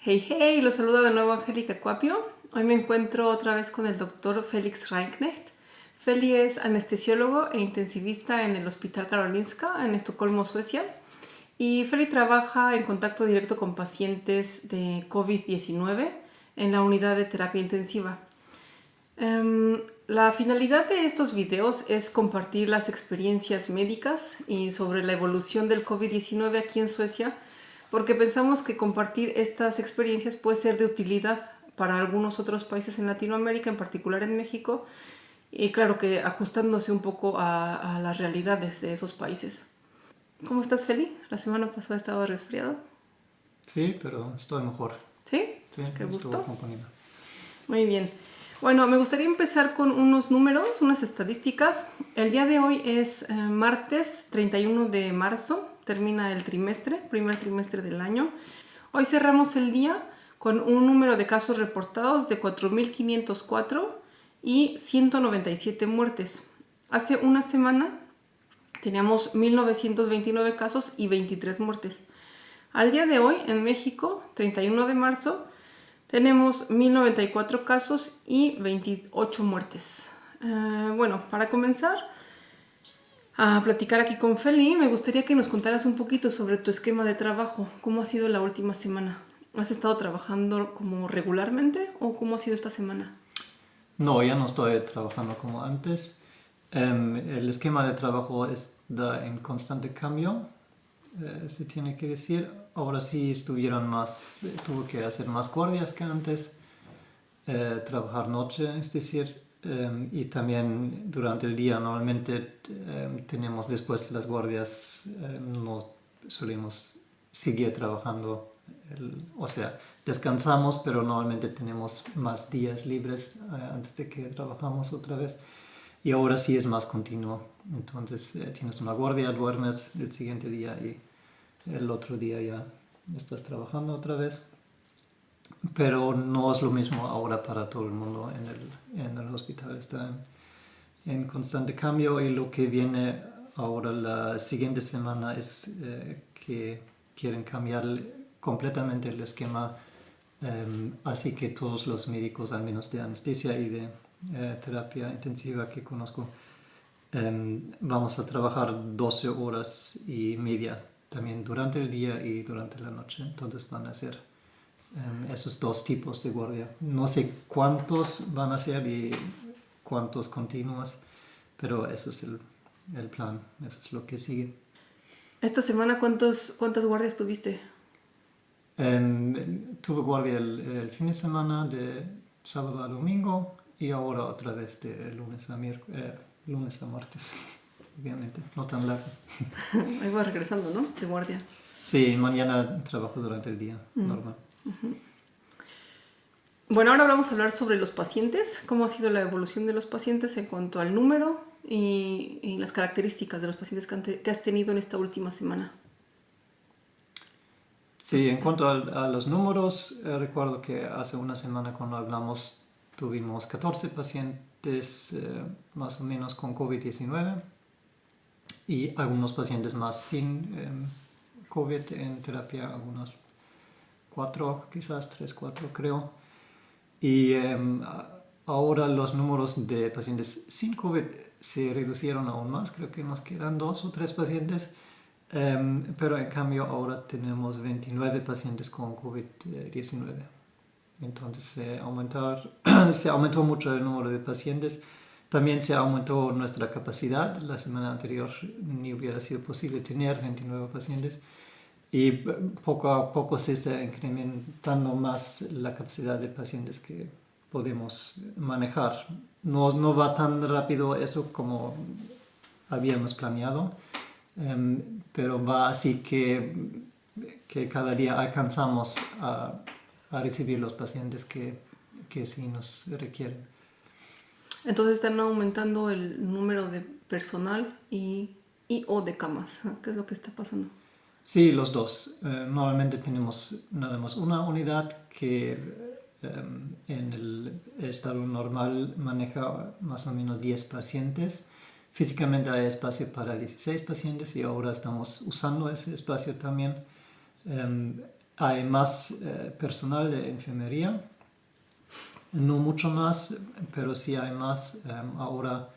Hey, hey, los saluda de nuevo Angélica Cuapio. Hoy me encuentro otra vez con el doctor Félix Reinknecht. Feli es anestesiólogo e intensivista en el Hospital Karolinska en Estocolmo, Suecia. Y Feli trabaja en contacto directo con pacientes de COVID-19 en la unidad de terapia intensiva. La finalidad de estos videos es compartir las experiencias médicas y sobre la evolución del COVID-19 aquí en Suecia, porque pensamos que compartir estas experiencias puede ser de utilidad para algunos otros países en Latinoamérica, en particular en México, y claro que ajustándose un poco a las realidades de esos países. ¿Cómo estás, Feli? La semana pasada estaba resfriado. Sí, pero estoy mejor. ¿Sí? Sí, Qué me estuvo gusto. componiendo. Muy bien. Bueno, me gustaría empezar con unos números, unas estadísticas. El día de hoy es martes 31 de marzo, termina el trimestre, primer trimestre del año. Hoy cerramos el día con un número de casos reportados de 4.504 y 197 muertes. Hace una semana teníamos 1.929 casos y 23 muertes. Al día de hoy, en México, 31 de marzo, tenemos 1.094 casos y 28 muertes. Bueno, para comenzar a platicar aquí con Feli, me gustaría que nos contaras un poquito sobre tu esquema de trabajo. ¿Cómo ha sido la última semana? ¿Has estado trabajando como regularmente o cómo ha sido esta semana? No, ya no estoy trabajando como antes. El esquema de trabajo está en constante cambio, se tiene que decir. Ahora sí tuve que hacer más guardias que antes, trabajar noche, es decir, y también durante el día normalmente tenemos después de las guardias, no solemos seguir trabajando, o sea, descansamos, pero normalmente tenemos más días libres antes de que trabajamos otra vez. Y ahora sí es más continuo. Entonces tienes una guardia, duermes el siguiente día y el otro día ya estás trabajando otra vez. Pero no es lo mismo ahora para todo el mundo en el hospital. Está en constante cambio y lo que viene ahora la siguiente semana es que quieren cambiar completamente el esquema. Así que todos los médicos, al menos de anestesia y de terapia intensiva que conozco, vamos a trabajar 12 horas y media también durante el día y durante la noche. Entonces van a ser esos dos tipos de guardia. No sé cuántos van a ser y cuántos continuos, pero eso es el plan, eso es lo que sigue. Esta semana, ¿cuántas guardias tuviste? Tuve guardia el fin de semana de sábado a domingo y ahora otra vez de lunes a martes, obviamente, no tan largo. Ahí vas regresando, ¿no? De guardia. Sí, mañana trabajo durante el día, normal. Bueno, ahora vamos a hablar sobre los pacientes, cómo ha sido la evolución de los pacientes en cuanto al número y las características de los pacientes que has tenido en esta última semana. Sí, en cuanto a los números, recuerdo que hace una semana cuando hablamos tuvimos 14 pacientes más o menos con COVID-19 y algunos pacientes más sin COVID en terapia, algunos 4, quizás 3, 4 creo. Y ahora los números de pacientes sin COVID se reducieron aún más, creo que nos quedan 2 o 3 pacientes. Pero en cambio ahora tenemos 29 pacientes con COVID-19. Entonces se aumentó mucho el número de pacientes. También se aumentó nuestra capacidad. La semana anterior ni hubiera sido posible tener 29 pacientes. Y poco a poco se está incrementando más la capacidad de pacientes que podemos manejar. No va tan rápido eso como habíamos planeado. Pero va así que cada día alcanzamos a recibir los pacientes que sí nos requieren. Entonces están aumentando el número de personal y o de camas. ¿Qué es lo que está pasando? Sí, los dos. Normalmente tenemos nada más una unidad que en el estado normal maneja más o menos 10 pacientes. Físicamente hay espacio para 16 pacientes y ahora estamos usando ese espacio también. hay más personal de enfermería, no mucho más, pero sí hay más. Ahora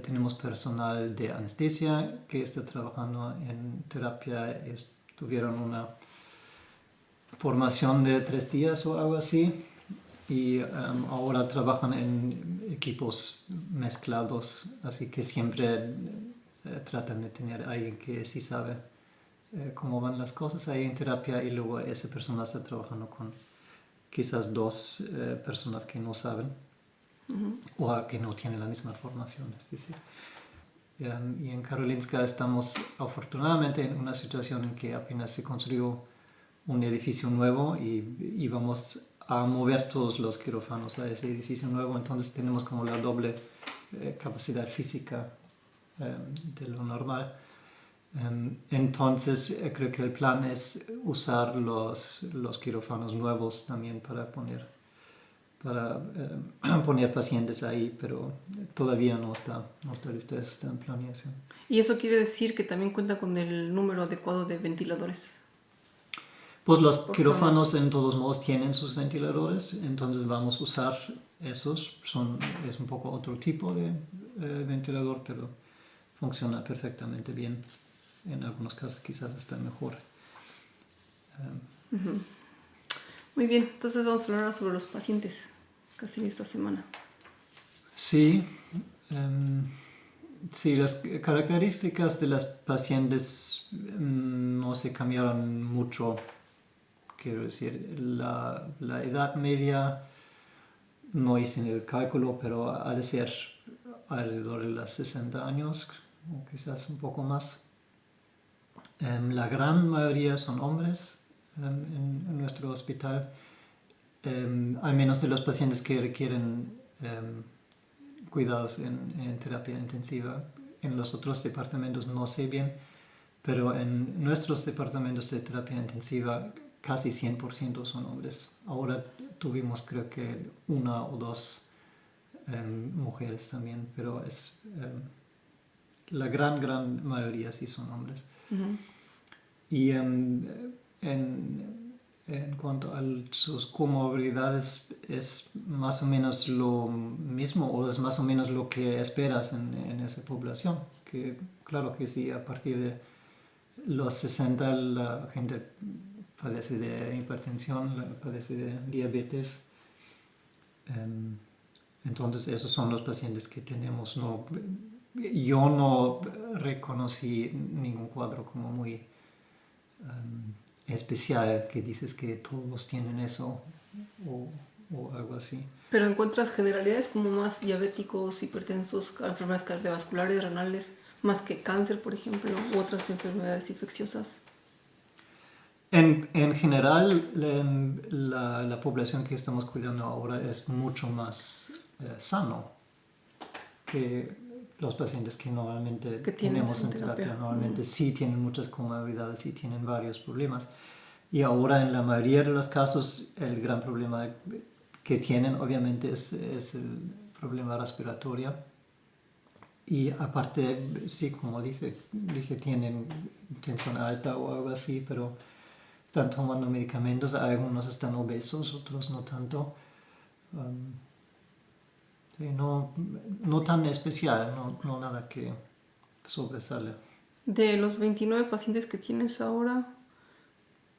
tenemos personal de anestesia que está trabajando en terapia. Tuvieron una formación de 3 días o algo así y ahora trabajan en equipos mezclados, así que siempre tratan de tener a alguien que sí sabe cómo van las cosas ahí en terapia y luego esa persona está trabajando con quizás 2 personas que no saben o que no tienen la misma formación, es decir. Y en Karolinska estamos afortunadamente en una situación en que apenas se construyó un edificio nuevo y vamos a mover todos los quirófanos a ese edificio nuevo, entonces tenemos como la doble capacidad física de lo normal. Entonces creo que el plan es usar los quirófanos nuevos también para poner pacientes ahí, pero todavía no está listo, eso está en planeación. Y eso quiere decir que también cuenta con el número adecuado de ventiladores. Pues los quirófanos en todos modos tienen sus ventiladores, entonces vamos a usar esos. Es un poco otro tipo de ventilador, pero funciona perfectamente bien. En algunos casos quizás está mejor. Muy bien, entonces vamos a hablar ahora sobre los pacientes que has tenido esta semana. Sí, sí, las características de las pacientes no se cambiaron mucho. Quiero decir, la edad media, no hice el cálculo, pero ha de ser alrededor de los 60 años, o quizás un poco más. La gran mayoría son hombres en nuestro hospital, al menos de los pacientes que requieren cuidados en terapia intensiva. En los otros departamentos no sé bien, pero en nuestros departamentos de terapia intensiva casi 100% son hombres. Ahora tuvimos creo que 1 o 2 mujeres también, pero la gran mayoría sí son hombres. Y en cuanto a sus comorbilidades es más o menos lo mismo o es más o menos lo que esperas en esa población. Que claro que sí, a partir de los 60 la gente padece de hipertensión, padece de diabetes. Entonces esos son los pacientes que tenemos. Yo no reconocí ningún cuadro como muy especial que dices que todos tienen eso o algo así. Pero encuentras generalidades como más diabéticos, hipertensos, enfermedades cardiovasculares, renales, más que cáncer, por ejemplo, u otras enfermedades infecciosas. En general, la población que estamos cuidando ahora es mucho más sano que los pacientes que normalmente que tenemos en terapia. Normalmente sí tienen muchas comorbilidades, sí tienen varios problemas. Y ahora en la mayoría de los casos el gran problema que tienen obviamente es el problema respiratorio. Y aparte, sí, como dije, tienen tensión alta o algo así, pero están tomando medicamentos, algunos están obesos, otros no tanto. Sí, no tan especial, no nada que sobresale. De los 29 pacientes que tienes ahora,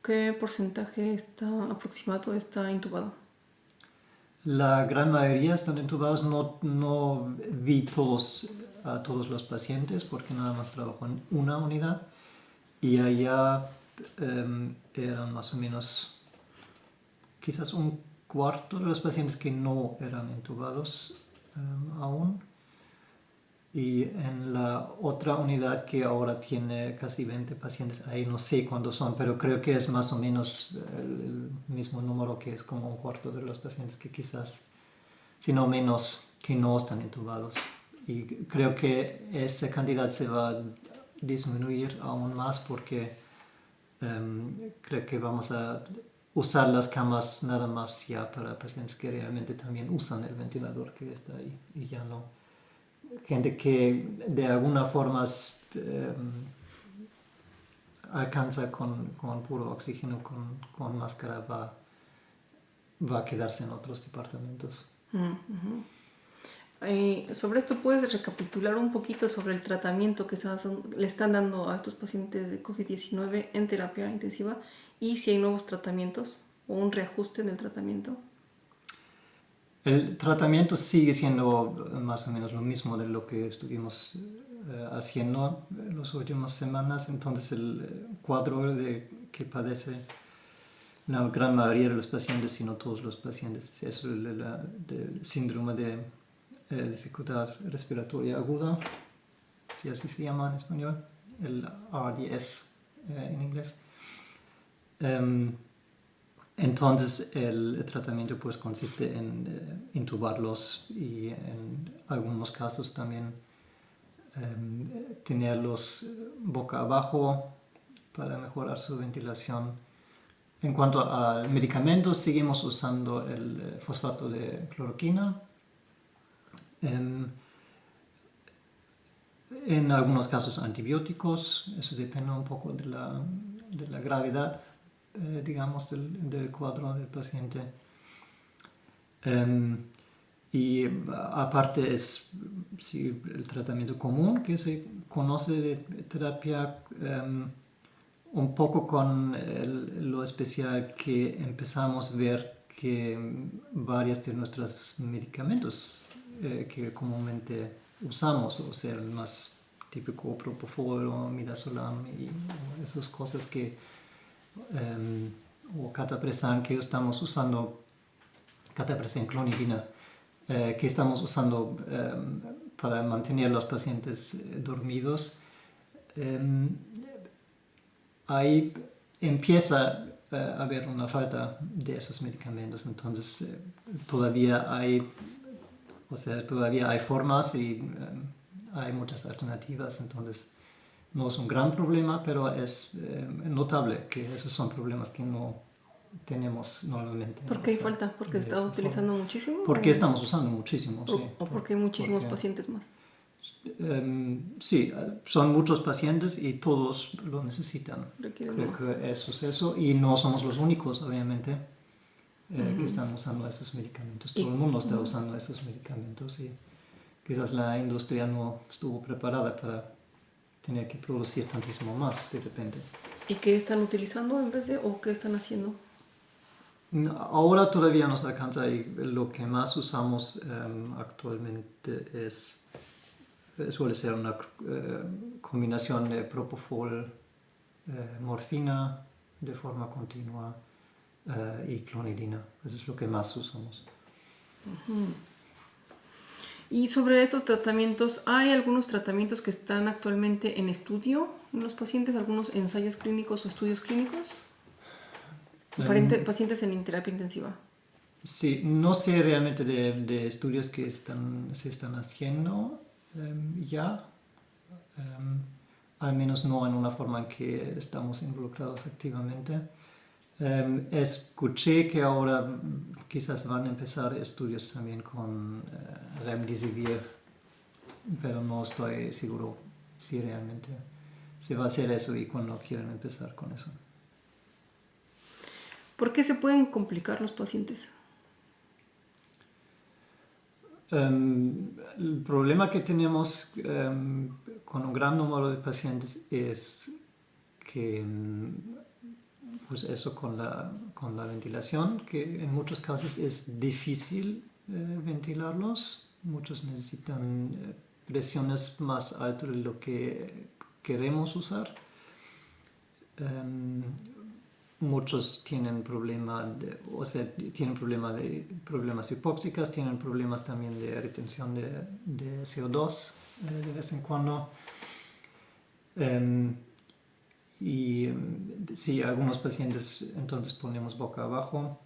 ¿qué porcentaje aproximado está intubado? La gran mayoría están intubados. No vi a todos los pacientes porque nada más trabajo en una unidad y allá eran más o menos quizás un cuarto de los pacientes que no eran intubados aún. Y en la otra unidad que ahora tiene casi 20 pacientes, ahí no sé cuántos son, pero creo que es más o menos el mismo número, que es como un cuarto de los pacientes que quizás, si no menos, que no están intubados. Y creo que esa cantidad se va a disminuir aún más porque creo que vamos a usar las camas nada más ya para pacientes que realmente también usan el ventilador que está ahí y ya no. Gente que de alguna forma alcanza con puro oxígeno, con máscara, va a quedarse en otros departamentos. Sobre esto, ¿puedes recapitular un poquito sobre el tratamiento que le están dando a estos pacientes de COVID-19 en terapia intensiva y si hay nuevos tratamientos o un reajuste en el tratamiento? El tratamiento sigue siendo más o menos lo mismo de lo que estuvimos haciendo en las últimas semanas. Entonces el cuadro que padece la gran mayoría de los pacientes, si no todos los pacientes, es el síndrome de dificultad respiratoria aguda, si así se llama en español, el RDS en inglés. Entonces el tratamiento pues consiste en intubarlos y en algunos casos también tenerlos boca abajo para mejorar su ventilación. En cuanto a medicamentos, seguimos usando el fosfato de cloroquina. En algunos casos antibióticos, eso depende un poco de la gravedad, digamos, del cuadro del paciente. Y aparte es el tratamiento común que se conoce de terapia, un poco con lo especial que empezamos a ver que varios de nuestros medicamentos que comúnmente usamos, o sea, el más típico propofol o midazolam y esas cosas que o catapresan que estamos usando, catapresan clonidina, que estamos usando para mantener a los pacientes dormidos. Ahí empieza a haber una falta de esos medicamentos, entonces todavía hay formas y hay muchas alternativas, entonces no es un gran problema, pero es notable que esos son problemas que no tenemos normalmente. ¿Por qué hay falta? ¿Porque está utilizando muchísimo? Porque estamos usando muchísimo, sí. ¿O porque hay muchísimos pacientes más? Sí, son muchos pacientes y todos lo necesitan. Creo que eso es eso. Y no somos los únicos, obviamente, que están usando esos medicamentos. Todo el mundo está usando esos medicamentos y quizás la industria no estuvo preparada para tener que producir tantísimo más de repente. ¿Y qué están utilizando en vez de, o qué están haciendo? Ahora todavía nos alcanza y lo que más usamos actualmente suele ser una combinación de propofol, morfina de forma continua y clonidina. Eso es lo que más usamos. Y sobre estos tratamientos, ¿hay algunos tratamientos que están actualmente en estudio en los pacientes? ¿Algunos ensayos clínicos o estudios clínicos? Pacientes en terapia intensiva. Sí, no sé realmente de estudios que se están haciendo ya, al menos no en una forma en que estamos involucrados activamente. Escuché que ahora quizás van a empezar estudios también con remdesivir, pero no estoy seguro si realmente se va a hacer eso y cuándo quieren empezar con eso. ¿Por qué se pueden complicar los pacientes? El problema que tenemos con un gran número de pacientes es que pues eso con la ventilación, que en muchos casos es difícil ventilarlos. Muchos necesitan presiones más altas de lo que queremos usar. Muchos tienen problemas hipóxicas, tienen problemas también de retención de CO2 de vez en cuando. Y sí, algunos pacientes entonces ponemos boca abajo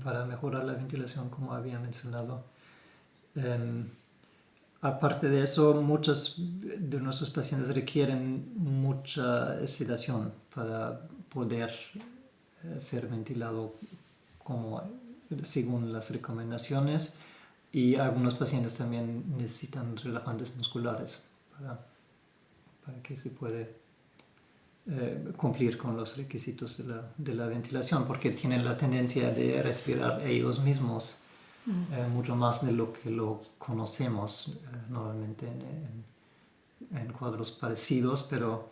para mejorar la ventilación, como había mencionado. Aparte de eso, muchos de nuestros pacientes requieren mucha sedación para poder ser ventilado según las recomendaciones, y algunos pacientes también necesitan relajantes musculares para que se puede cumplir con los requisitos de la ventilación, porque tienen la tendencia de respirar ellos mismos mucho más de lo que lo conocemos normalmente en cuadros parecidos, pero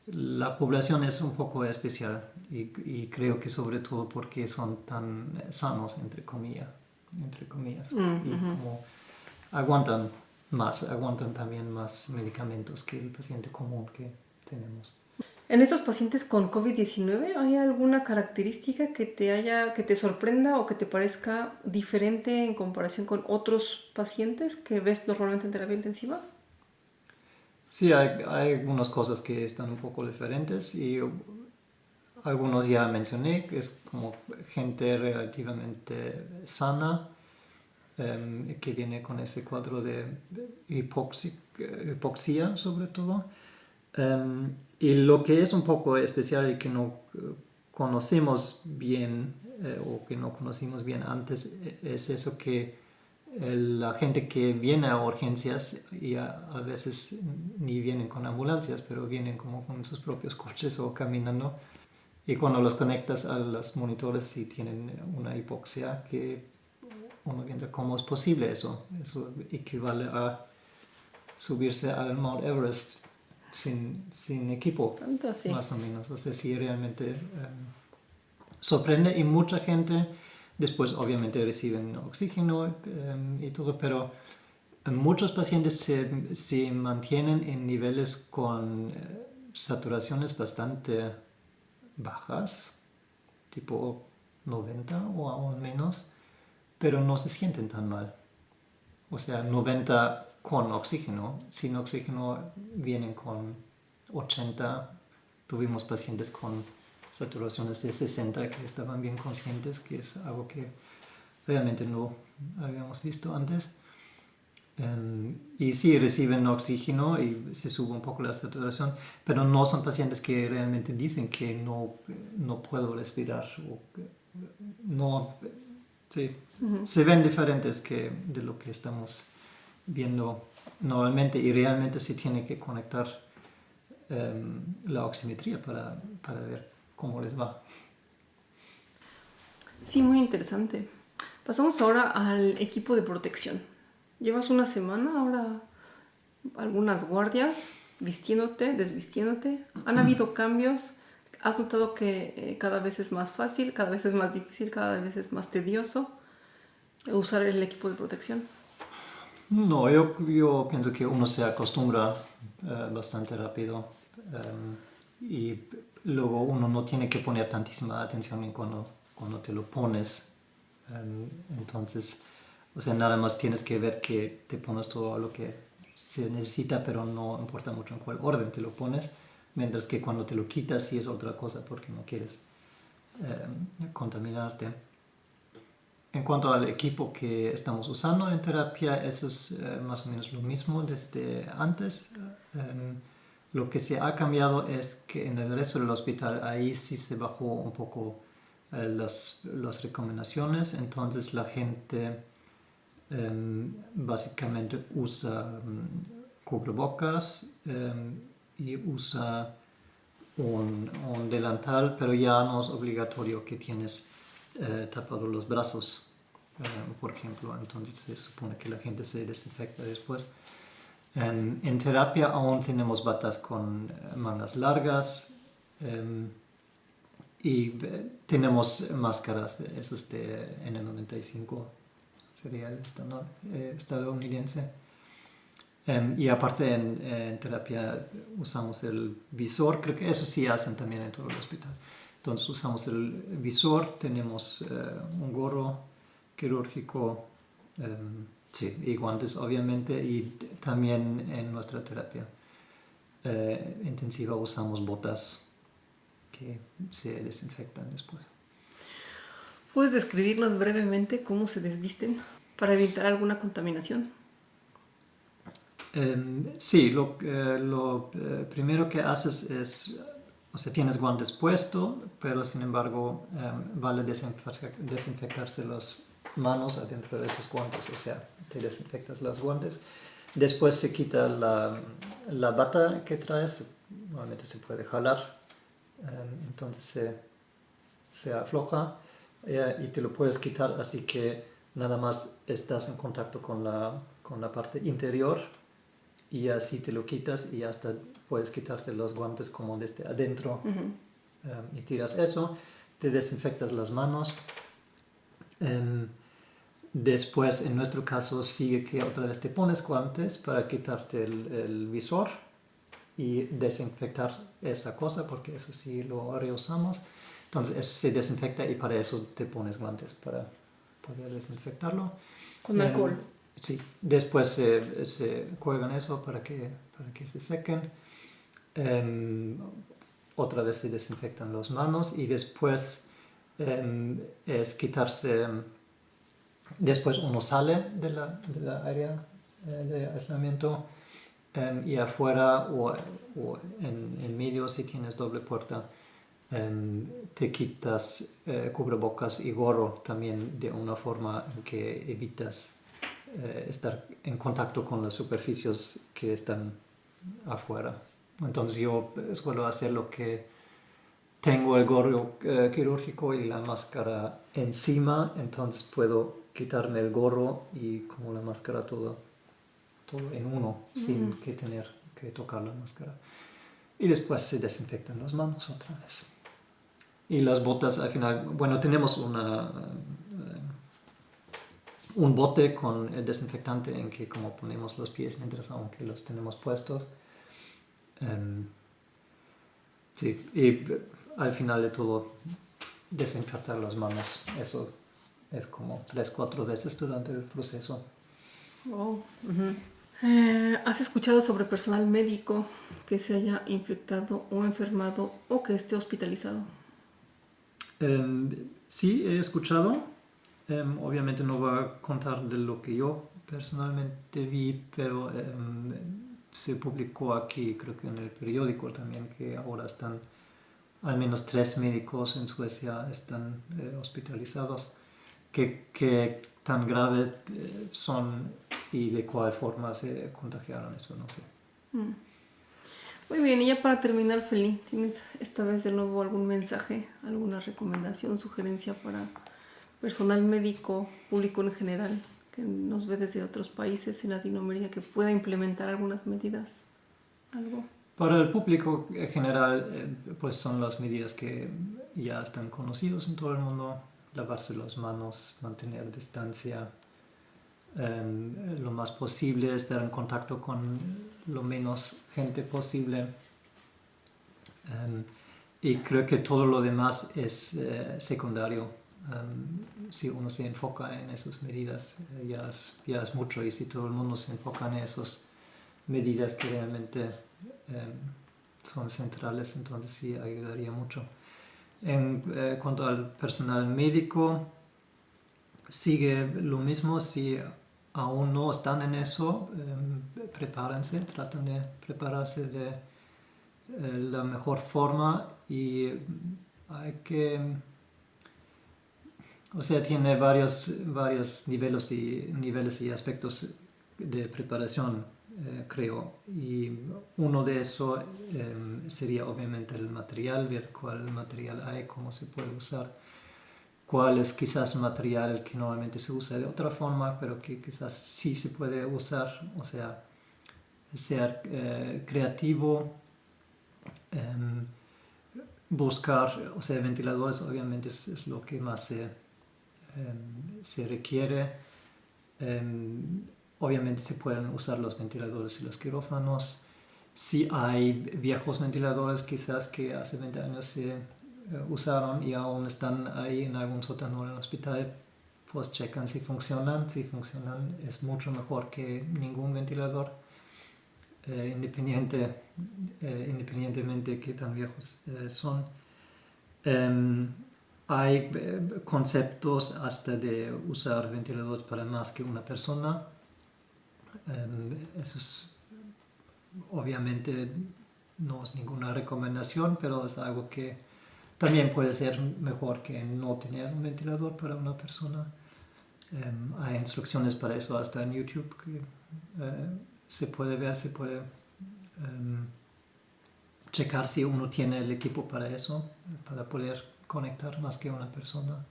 la población es un poco especial y creo que sobre todo porque son tan sanos, entre comillas, y como aguantan también más medicamentos que el paciente común que tenemos. En estos pacientes con COVID-19, ¿hay alguna característica que te sorprenda o que te parezca diferente en comparación con otros pacientes que ves normalmente en terapia intensiva? Sí, hay algunas cosas que están un poco diferentes y algunos ya mencioné, que es como gente relativamente sana, que viene con ese cuadro de hipoxia sobre todo. Y lo que es un poco especial y que no conocemos bien o que no conocimos bien antes es eso que la gente que viene a urgencias y a veces ni vienen con ambulancias, pero vienen como con sus propios coches o caminando. Y cuando los conectas a los monitores sí tienen una hipoxia que uno piensa cómo es posible eso. Eso equivale a subirse al Mount Everest sin equipo, Tanto así. más o menos. O sea, sí realmente sorprende y mucha gente después obviamente reciben oxígeno y todo, pero muchos pacientes se mantienen en niveles con saturaciones bastante bajas, tipo 90 o aún menos, pero no se sienten tan mal. O sea, 90 con oxígeno. Sin oxígeno vienen con 80. Tuvimos pacientes con saturaciones de 60 que estaban bien conscientes, que es algo que realmente no habíamos visto antes. Y sí reciben oxígeno y se sube un poco la saturación, pero no son pacientes que realmente dicen que no puedo respirar. O no, sí, se ven diferentes de lo que estamos viendo normalmente y realmente se tiene que conectar la oximetría para ver cómo les va. Sí, muy interesante. Pasamos ahora al equipo de protección. Llevas una semana ahora, algunas guardias, vistiéndote, desvistiéndote. ¿Han habido cambios? ¿Has notado que cada vez es más fácil, cada vez es más difícil, cada vez es más tedioso usar el equipo de protección? No, yo pienso que uno se acostumbra bastante rápido y luego uno no tiene que poner tantísima atención en cuando te lo pones. Entonces, o sea, nada más tienes que ver que te pones todo lo que se necesita, pero no importa mucho en cuál orden te lo pones, mientras que cuando te lo quitas sí es otra cosa porque no quieres contaminarte. En cuanto al equipo que estamos usando en terapia, eso es más o menos lo mismo desde antes. Lo que se ha cambiado es que en el resto del hospital ahí sí se bajó un poco las recomendaciones, entonces la gente básicamente usa cubrebocas y usa un delantal, pero ya no es obligatorio que tienes tapado los brazos, por ejemplo, entonces se supone que la gente se desinfecta después. En terapia aún tenemos batas con mangas largas y tenemos máscaras, esos de N95, sería el estadounidense. Y aparte en terapia usamos el visor, creo que eso sí hacen también en todo el hospital. Entonces usamos el visor, tenemos un gorro quirúrgico, sí, y guantes obviamente, y también en nuestra terapia intensiva usamos botas que se desinfectan después. ¿Puedes describirnos brevemente cómo se desvisten para evitar alguna contaminación? Sí, lo primero que haces es, o sea, tienes guantes puestos, pero sin embargo vale desinfectarse las manos adentro de esos guantes, o sea, te desinfectas los guantes. Después se quita la bata que traes, normalmente se puede jalar entonces se afloja y te lo puedes quitar, así que nada más estás en contacto con la parte interior y así te lo quitas y hasta puedes quitarte los guantes como desde adentro. Y tiras eso, te desinfectas las manos. Después, en nuestro caso, sigue que otra vez te pones guantes para quitarte el visor y desinfectar esa cosa, porque eso sí lo reusamos. Entonces, eso se desinfecta y para eso te pones guantes, para poder desinfectarlo. Con alcohol. Sí, después se cuelgan eso para que se sequen. Otra vez se desinfectan las manos y después es quitarse. Después uno sale de la área de aislamiento y afuera o en medio, si tienes doble puerta, te quitas cubrebocas y gorro también de una forma en que evitas estar en contacto con las superficies que están afuera. Entonces yo suelo hacer lo que tengo el gorro quirúrgico y la máscara encima, entonces puedo quitarme el gorro y como la máscara todo en uno, sin que tener que tocar la máscara. Y después se desinfectan las manos otra vez. Y las botas al final, bueno, tenemos un bote con el desinfectante en que como ponemos los pies mientras aunque los tenemos puestos. Sí, y al final de todo desinfectar las manos, eso es como 3-4 veces durante el proceso. Wow. ¿Has escuchado sobre personal médico que se haya infectado o enfermado o que esté hospitalizado? Sí, he escuchado. Obviamente no voy a contar de lo que yo personalmente vi, pero se publicó aquí, creo que en el periódico también, que ahora están al menos 3 médicos en Suecia están hospitalizados. ¿Qué tan graves son y de cuál forma se contagiaron? Eso no sé. Muy bien, y ya para terminar, Feli, ¿tienes esta vez de nuevo algún mensaje, alguna recomendación, sugerencia para personal médico, público en general, que nos ve desde otros países en Latinoamérica, que pueda implementar algunas medidas? ¿Algo? Para el público en general, pues son las medidas que ya están conocidas en todo el mundo. Lavarse las manos, mantener distancia, lo más posible, estar en contacto con lo menos gente posible. Y creo que todo lo demás es secundario. Si uno se enfoca en esas medidas, ya es mucho. Y si todo el mundo se enfoca en esas medidas que realmente son centrales, entonces sí ayudaría mucho. En cuanto al personal médico, sigue lo mismo. Si aún no están en eso, prepárense, traten de prepararse de la mejor forma y hay que, o sea, tiene varios niveles y aspectos de preparación, creo. Y uno de eso sería obviamente el material, ver cuál material hay, cómo se puede usar, cuál es quizás material que normalmente se usa de otra forma, pero que quizás sí se puede usar, o sea, ser creativo. Buscar, o sea, ventiladores obviamente es lo que más se requiere. Obviamente se pueden usar los ventiladores y los quirófanos. Si hay viejos ventiladores quizás que hace 20 años se usaron y aún están ahí en algún sótano en el hospital, pues checan si funcionan. Si funcionan es mucho mejor que ningún ventilador. Independientemente de qué tan viejos son. Hay conceptos hasta de usar ventiladores para más que una persona. Eso es, obviamente no es ninguna recomendación, pero es algo que también puede ser mejor que no tener un ventilador para una persona. Hay instrucciones para eso hasta en YouTube que se puede ver, se puede checar si uno tiene el equipo para eso, para poder conectar más que una persona.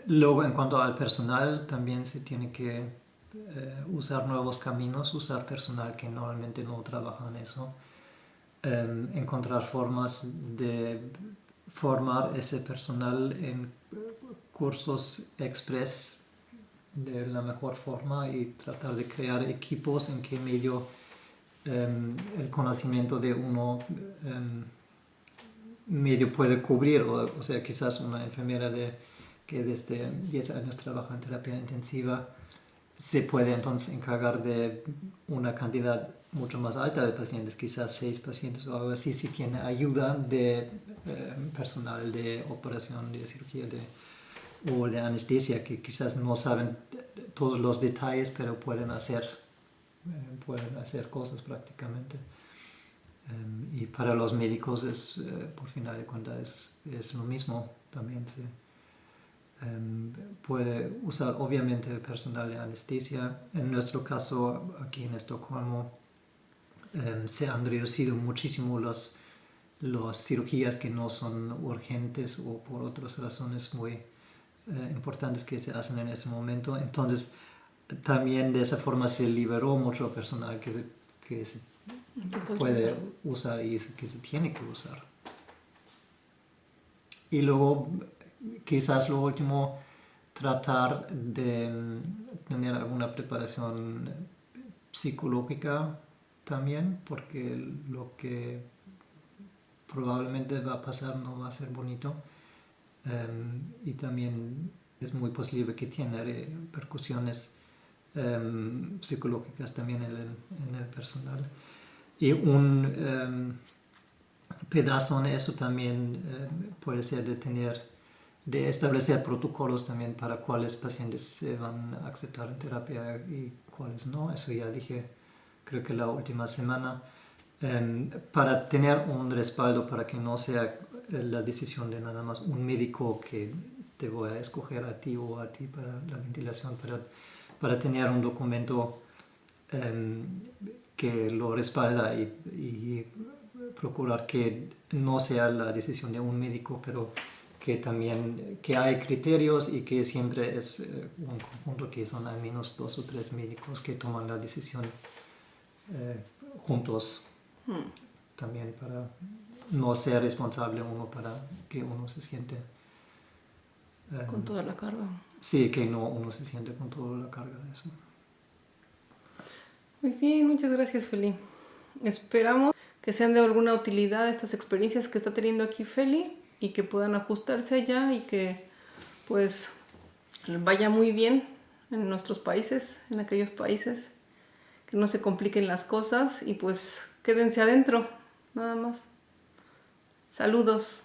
Luego, en cuanto al personal, también se tiene que usar nuevos caminos, usar personal que normalmente no trabaja en eso, encontrar formas de formar ese personal en cursos express de la mejor forma y tratar de crear equipos en que medio el conocimiento de uno medio puede cubrir, o sea, quizás una enfermera que desde 10 años trabaja en terapia intensiva se puede entonces encargar de una cantidad mucho más alta de pacientes, quizás 6 pacientes o algo así, si tiene ayuda de personal de operación, de cirugía o de anestesia, que quizás no saben todos los detalles, pero pueden hacer cosas prácticamente. Y para los médicos por final de cuentas es lo mismo, también se puede usar obviamente el personal de anestesia. En nuestro caso aquí en Estocolmo se han reducido muchísimo las cirugías que no son urgentes o por otras razones muy importantes que se hacen en ese momento. Entonces también de esa forma se liberó mucho personal que se puede usar y que se tiene que usar. Y luego, quizás lo último, tratar de tener alguna preparación psicológica también, porque lo que probablemente va a pasar no va a ser bonito. Y también es muy posible que tenga repercusiones psicológicas también en el personal. Y un pedazo en eso también puede ser de establecer protocolos también para cuáles pacientes se van a aceptar en terapia y cuáles no. Eso ya dije, creo que la última semana, para tener un respaldo para que no sea la decisión de nada más un médico que te voy a escoger a ti o a ti para la ventilación, para tener un documento que lo respalda y procurar que no sea la decisión de un médico, pero que también que hay criterios y que siempre es un conjunto que son al menos 2 o 3 médicos que toman la decisión juntos, también para no ser responsable uno, para que uno se siente con toda la carga. Sí, que no uno se siente con toda la carga de eso. Muy bien, muchas gracias, Feli. Esperamos que sean de alguna utilidad estas experiencias que está teniendo aquí Feli y que puedan ajustarse allá y que pues vaya muy bien en nuestros países, en aquellos países, que no se compliquen las cosas y pues quédense adentro, nada más. Saludos.